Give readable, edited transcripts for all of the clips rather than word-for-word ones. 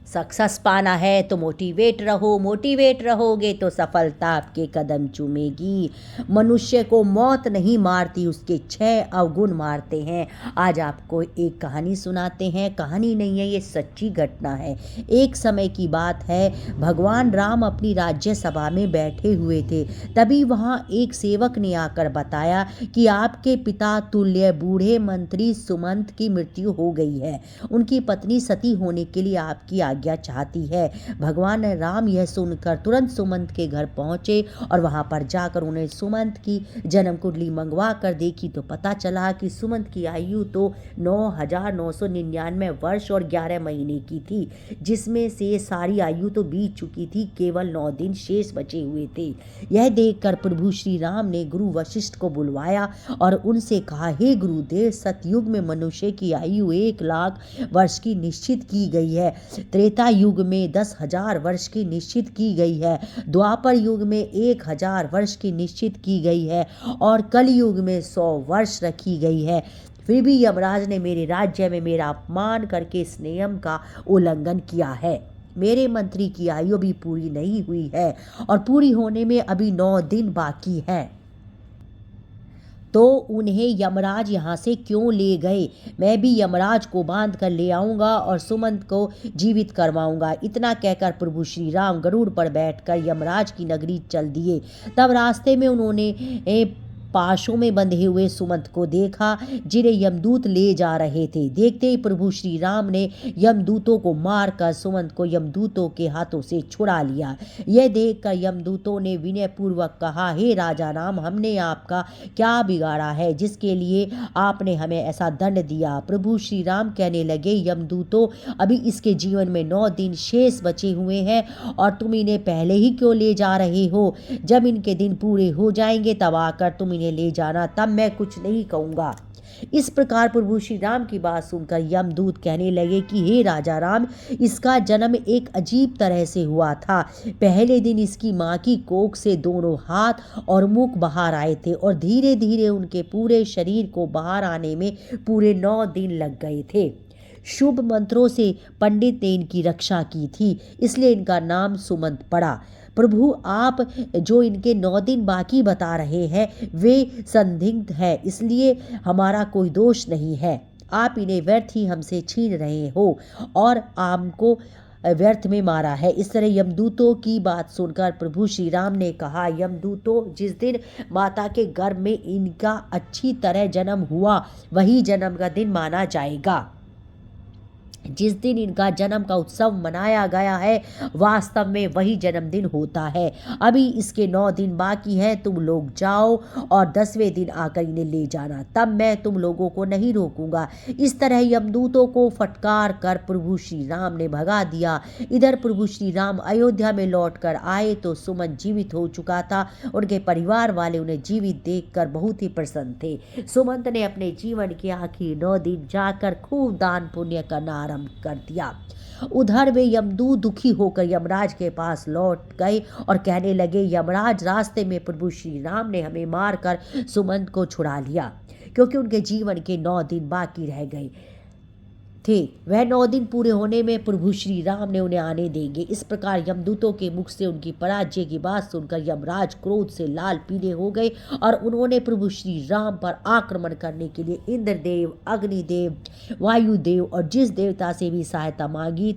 Success पाना है तो मोटिवेट रहो, मोटिवेट रहोगे तो सफलता आपके कदम चूमेगी। मनुष्य को मौत नहीं मारती, उसके 6 अवगुण मारते हैं। आज आपको एक कहानी सुनाते हैं। कहानी नहीं है, ये सच्ची घटना है। एक समय की बात है, भगवान राम अपनी राज्य सभा में बैठे हुए थे। तभी वहाँ एक सेवक ने आकर बताया कि आपके पिता तुल्य बूढ़े मंत्री सुमंत की मृत्यु हो गई है। उनकी पत्नी सती होने के लिए आपकी आज्ञा चाहती है। भगवान राम यह सुनकर तुरंत सुमंत के घर पहुंचे और वहां पर जाकर उन्हें सुमंत की जन्म कुंडली मंगवा कर देखी तो पता चला कि सुमंत की आयु तो 9,999 वर्ष और 11 महीने की थी, जिसमें से सारी आयु तो बीत चुकी थी, केवल 9 दिन शेष बचे हुए थे। यह देखकर प्रभु श्री राम ने गुरु वशिष्ठ को बुलवाया और उनसे कहा, हे गुरुदेव, सतयुग में मनुष्य की आयु 1,00,000 वर्ष की निश्चित की गई है, त्रेता युग में 10,000 वर्ष की निश्चित की गई है, द्वापर युग में 1,000 वर्ष की निश्चित की गई है और कलयुग में 100 वर्ष रखी गई है। फिर भी यमराज ने मेरे राज्य में मेरा अपमान करके इस नियम का उल्लंघन किया है। मेरे मंत्री की आयु भी पूरी नहीं हुई है और पूरी होने में अभी 9 दिन बाकी है, तो उन्हें यमराज यहाँ से क्यों ले गए? मैं भी यमराज को बांध कर ले आऊँगा और सुमंत को जीवित करवाऊँगा। इतना कहकर प्रभु श्री राम गरुड़ पर बैठकर यमराज की नगरी चल दिए। तब रास्ते में उन्होंने पाशों में बंधे हुए सुमंत को देखा, जिन्हें यमदूत ले जा रहे थे। देखते ही प्रभु श्री राम ने यमदूतों को मारकर सुमंत को यमदूतों के हाथों से छुड़ा लिया। यह देखकर यमदूतों ने विनय पूर्वक कहा, हे राजा राम, हमने आपका क्या बिगाड़ा है जिसके लिए आपने हमें ऐसा दंड दिया? प्रभु श्री राम कहने लगे, यमदूतों, अभी इसके जीवन में 9 दिन शेष बचे हुए हैं और तुम इन्हें पहले ही क्यों ले जा रहे हो? जब इनके दिन पूरे हो जाएंगे तब आकर तुम इन्हें ले जाना, तब मैं कुछ नहीं कहूँगा। इस प्रकार प्रभु श्री राम की बात सुनकर यमदूत कहने लगे कि हे राजा राम, इसका जन्म एक अजीब तरह से हुआ था। पहले दिन इसकी माँ की कोख से दोनों हाथ और मुख बाहर आए थे और धीरे धीरे उनके पूरे शरीर को बाहर आने में पूरे 9 दिन लग गए थे। शुभ मंत्रों से पंडित ने इनकी रक्षा की थी, इसलिए इनका नाम सुमंत पड़ा। प्रभु, आप जो इनके 9 दिन बाकी बता रहे हैं वे संदिग्ध है, इसलिए हमारा कोई दोष नहीं है। आप इन्हें व्यर्थ ही हमसे छीन रहे हो और हमको व्यर्थ में मारा है। इस तरह यमदूतों की बात सुनकर प्रभु श्री राम ने कहा, यमदूतों, जिस दिन माता के गर्भ में इनका अच्छी तरह जन्म हुआ वही जन्म का दिन माना जाएगा। जिस दिन इनका जन्म का उत्सव मनाया गया है वास्तव में वही जन्मदिन होता है। अभी इसके 9 दिन बाकी हैं, तुम लोग जाओ और 10वें दिन आकर इन्हें ले जाना, तब मैं तुम लोगों को नहीं रोकूंगा। इस तरह यमदूतों को फटकार कर प्रभु श्री राम ने भगा दिया। इधर प्रभु श्री राम अयोध्या में लौट कर आए तो सुमंत जीवित हो चुका था। उनके परिवार वाले उन्हें जीवित देखकर बहुत ही प्रसन्न थे। सुमंत ने अपने जीवन के आखिरी 9 दिन जाकर खूब दान पुण्य करना आरंभ कर दिया। उधर वे यमदूत दुखी होकर यमराज के पास लौट गए और कहने लगे, यमराज, रास्ते में प्रभु श्री राम ने हमें मारकर सुमंत को छुड़ा लिया, क्योंकि उनके जीवन के 9 दिन बाकी रह गए थे। वह 9 दिन पूरे होने में प्रभु श्री राम ने उन्हें आने देंगे। इस प्रकार यमदूतों के मुख से उनकी पराजय की बात सुनकर यमराज क्रोध से लाल पीले हो गए और उन्होंने प्रभु श्री राम पर आक्रमण करने के लिए इंद्रदेव, अग्निदेव, वायुदेव और जिस देवता से भी सहायता मांगी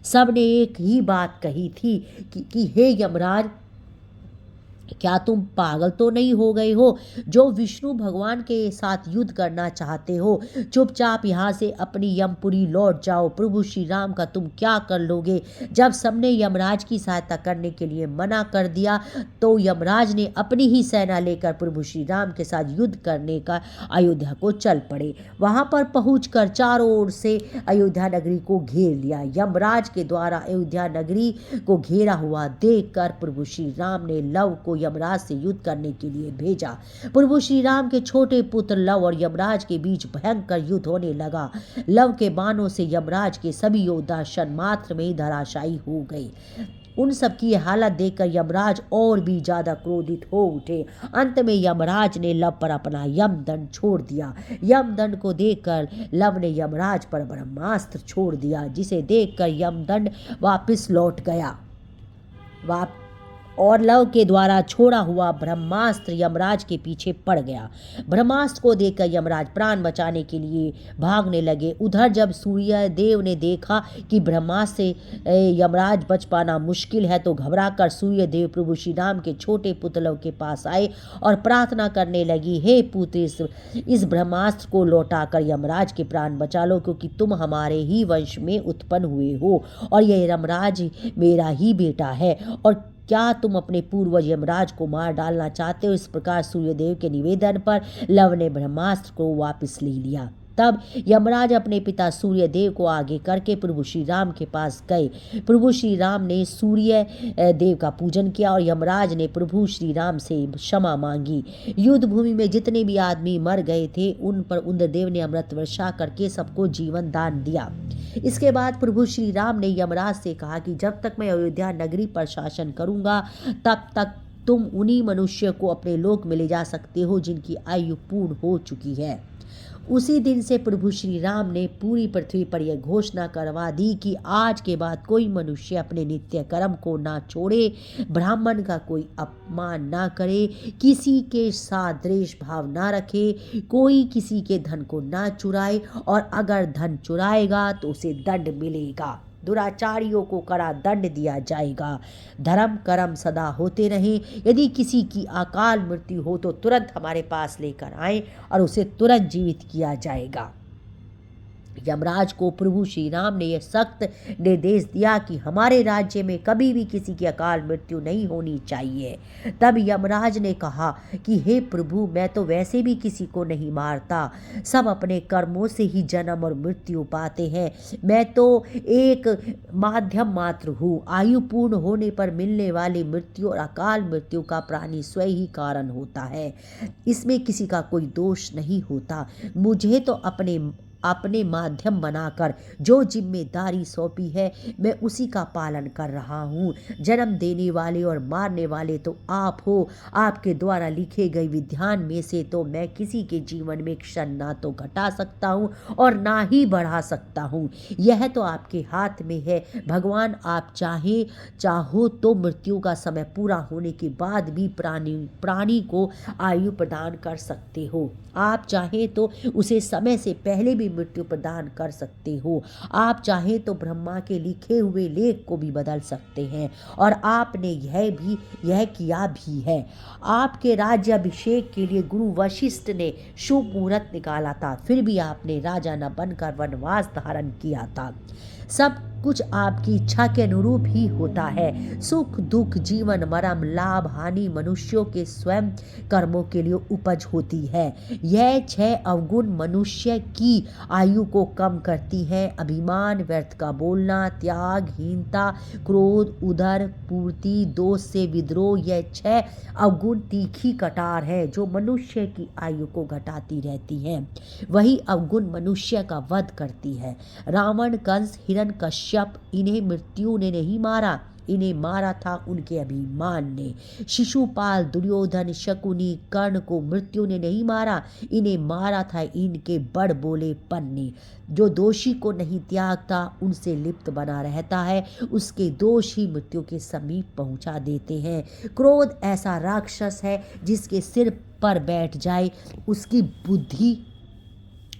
सबने एक ही बात कही थी कि हे यमराज, क्या तुम पागल तो नहीं हो गए हो जो विष्णु भगवान के साथ युद्ध करना चाहते हो? चुपचाप यहाँ से अपनी यमपुरी लौट जाओ। प्रभु श्री राम का तुम क्या कर लोगे? जब सबने यमराज की सहायता करने के लिए मना कर दिया तो यमराज ने अपनी ही सेना लेकर प्रभु श्री राम के साथ युद्ध करने का अयोध्या को चल पड़े। वहां पर पहुंचकर चारों ओर से अयोध्या नगरी को घेर लिया। यमराज के द्वारा अयोध्या नगरी को घेरा हुआ देखकर प्रभु श्री राम ने लव को यमराज से युद्ध करने के लिए भेजा। प्रभु श्री राम के छोटे पुत्र लव और यमराज के बीच भयंकर युद्ध होने लगा। लव के बाणों से यमराज के सभी योद्धा क्षण मात्र में ही धराशायी हो गए। उन सब की हालत देखकर यमराज और भी ज्यादा क्रोधित हो उठे। अंत में यमराज ने लव पर अपना यमदंड छोड़ दिया। यमदंड को देखकर लव ने यमराज पर ब्रह्मास्त्र छोड़ दिया, जिसे देखकर यमदंड वापस लौट गया और लव के द्वारा छोड़ा हुआ ब्रह्मास्त्र यमराज के पीछे पड़ गया। ब्रह्मास्त्र को देखकर यमराज प्राण बचाने के लिए भागने लगे। उधर जब सूर्य देव ने देखा कि ब्रह्मास्त्र से यमराज बच पाना मुश्किल है, तो घबराकर सूर्य देव प्रभु श्री राम के छोटे पुत्र लव के पास आए और प्रार्थना करने लगी, हे पुत्र, इस ब्रह्मास्त्र को लौटाकर यमराज के प्राण बचा लो, क्योंकि तुम हमारे ही वंश में उत्पन्न हुए हो और यह यमराज मेरा ही बेटा है, और क्या तुम अपने पूर्वज यमराज को मार डालना चाहते हो? इस प्रकार सूर्यदेव के निवेदन पर लव ने ब्रह्मास्त्र को वापस ले लिया। तब यमराज अपने पिता सूर्यदेव को आगे करके प्रभु श्री राम के पास गए। प्रभु श्री राम ने सूर्य देव का पूजन किया और यमराज ने प्रभु श्री राम से क्षमा मांगी। युद्ध भूमि में जितने भी आदमी मर गए थे, उन पर इंद्रदेव ने अमृत वर्षा करके सबको जीवन दान दिया। इसके बाद प्रभु श्री राम ने यमराज से कहा कि जब तक मैं अयोध्या नगरी पर शासन करूंगा, तब तक तुम उन्हीं मनुष्य को अपने लोक में ले जा सकते हो जिनकी आयु पूर्ण हो चुकी है। उसी दिन से प्रभु श्री राम ने पूरी पृथ्वी पर यह घोषणा करवा दी कि आज के बाद कोई मनुष्य अपने नित्य कर्म को ना छोड़े, ब्राह्मण का कोई अपमान ना करे, किसी के साथ द्वेष भाव ना रखे, कोई किसी के धन को ना चुराए, और अगर धन चुराएगा तो उसे दंड मिलेगा। दुराचारियों को कड़ा दंड दिया जाएगा। धर्म कर्म सदा होते रहें। यदि किसी की अकाल मृत्यु हो तो तुरंत हमारे पास लेकर आएं और उसे तुरंत जीवित किया जाएगा। यमराज को प्रभु श्री राम ने यह सख्त निर्देश दिया कि हमारे राज्य में कभी भी किसी की अकाल मृत्यु नहीं होनी चाहिए। तब यमराज ने कहा कि हे प्रभु, मैं तो वैसे भी किसी को नहीं मारता, सब अपने कर्मों से ही जन्म और मृत्यु पाते हैं। मैं तो एक माध्यम मात्र हूँ। आयु पूर्ण होने पर मिलने वाली मृत्यु और अकाल मृत्यु का प्राणी स्वयं ही कारण होता है, इसमें किसी का कोई दोष नहीं होता। मुझे तो अपने माध्यम बनाकर जो जिम्मेदारी सौंपी है, मैं उसी का पालन कर रहा हूँ। जन्म देने वाले और मारने वाले तो आप हो। आपके द्वारा लिखे गए विधान में से तो मैं किसी के जीवन में क्षण ना तो घटा सकता हूँ और ना ही बढ़ा सकता हूँ। यह तो आपके हाथ में है भगवान। आप चाहो तो मृत्यु का समय पूरा होने के बाद भी प्राणी को आयु प्रदान कर सकते हो। आप चाहे तो उसे समय से पहले भी मृत्यु प्रदान कर सकते हो। आप चाहे तो ब्रह्मा के लिखे हुए लेख को भी बदल सकते हैं, और आपने यह किया भी है। आपके राज्याभिषेक के लिए गुरु वशिष्ठ ने शुभ मुहूर्त निकाला था, फिर भी आपने राजा न बनकर वनवास धारण किया था। सब कुछ आपकी इच्छा के अनुरूप ही होता है। सुख दुख, जीवन मरण, लाभ हानि मनुष्यों के स्वयं कर्मों के लिए उपज होती है। यह 6 अवगुण मनुष्य की आयु को कम करती है। अभिमान, व्यर्थ का बोलना, त्याग, हीनता, क्रोध, उदर पूर्ति, दोष से विद्रोह, यह 6 अवगुण तीखी कटार है जो मनुष्य की आयु को घटाती रहती है। वही अवगुण मनुष्य का वध करती है। रावण, कंस, हिरण्यकश्यप, इन्हें मृत्यु ने नहीं मारा, इन्हें मारा था उनके अभिमान ने। शिशुपाल, दुर्योधन, शकुनी, कर्ण को मृत्यु ने नहीं मारा, इन्हें मारा था इनके बड़ बोलेपन ने। जो दोषी को नहीं त्यागता, उनसे लिप्त बना रहता है, उसके दोष ही मृत्यु के समीप पहुंचा देते हैं। क्रोध ऐसा राक्षस है जिसके सिर पर बैठ जाए उसकी बुद्धि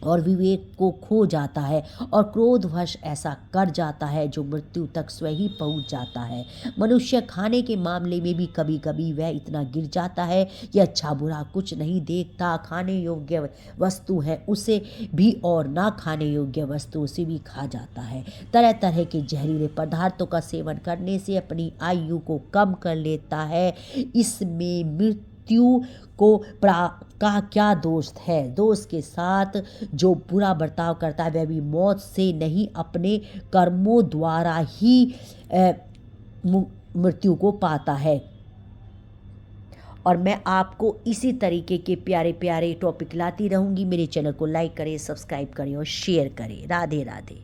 और विवेक को खो जाता है, और क्रोधवश ऐसा कर जाता है जो मृत्यु तक स्वयं ही पहुंच जाता है। मनुष्य खाने के मामले में भी कभी कभी वह इतना गिर जाता है कि अच्छा बुरा कुछ नहीं देखता। खाने योग्य वस्तु है उसे भी और ना खाने योग्य वस्तु से भी खा जाता है। तरह तरह के जहरीले पदार्थों का सेवन करने से अपनी आयु को कम कर लेता है। इसमें मृत्यु का क्या दोष है? दोष के साथ जो बुरा बर्ताव करता है वह भी मौत से नहीं, अपने कर्मों द्वारा ही मृत्यु को पाता है। और मैं आपको इसी तरीके के प्यारे प्यारे टॉपिक लाती रहूंगी। मेरे चैनल को लाइक करें, सब्सक्राइब करें और शेयर करें। राधे राधे।